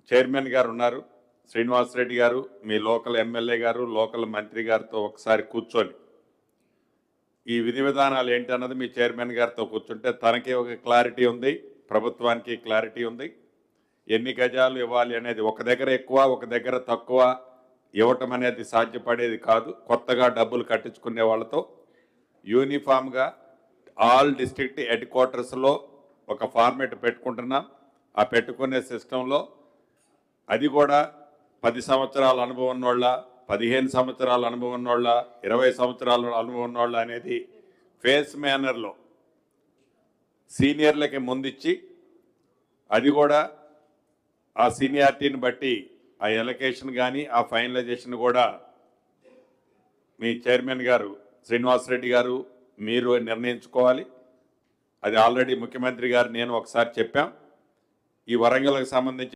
Chairman గారు ఉన్నారు శ్రీనివాసరెడ్డి గారు, మీ లోకల్ ఎమ్మెల్యే గారు, లోకల్ మంత్రి గారితో ఒకసారి కూర్చొని ఈ విధి విధానాలు ఏంటన్నది మీ చైర్మన్ గారితో కూర్చుంటే తనకి ఒక క్లారిటీ ఉంది, ప్రభుత్వానికి క్లారిటీ ఉంది. ఎన్ని గజాలు ఇవ్వాలి అనేది ఒక దగ్గర ఎక్కువ ఒక దగ్గర తక్కువ ఇవ్వటం అనేది సాధ్యపడేది కాదు. కొత్తగా డబ్బులు కట్టించుకునే వాళ్ళతో యూనిఫామ్గా ఆల్ డిస్ట్రిక్ట్ హెడ్ క్వార్టర్స్లో ఒక ఫార్మేట్ పెట్టుకుంటున్నాం. ఆ పెట్టుకునే సిస్టంలో అది కూడా 10 సంవత్సరాల అనుభవం ఉన్నోళ్ళ, 15 సంవత్సరాల అనుభవం ఉన్నోళ్ళ, 20 సంవత్సరాల అనుభవం ఉన్నోళ్ళ అనేది ఫేస్ మేనర్లో సీనియర్లకి ముందిచ్చి అది కూడా ఆ సీనియారిటీని బట్టి ఆ ఎలకేషన్ కానీ ఆ ఫైనలైజేషన్ కూడా మీ చైర్మన్ గారు శ్రీనివాసరెడ్డి గారు మీరు నిర్ణయించుకోవాలి. అది ఆల్రెడీ ముఖ్యమంత్రి గారు నేను ఒకసారి చెప్పాం. ఈ వరంగల్కి సంబంధించి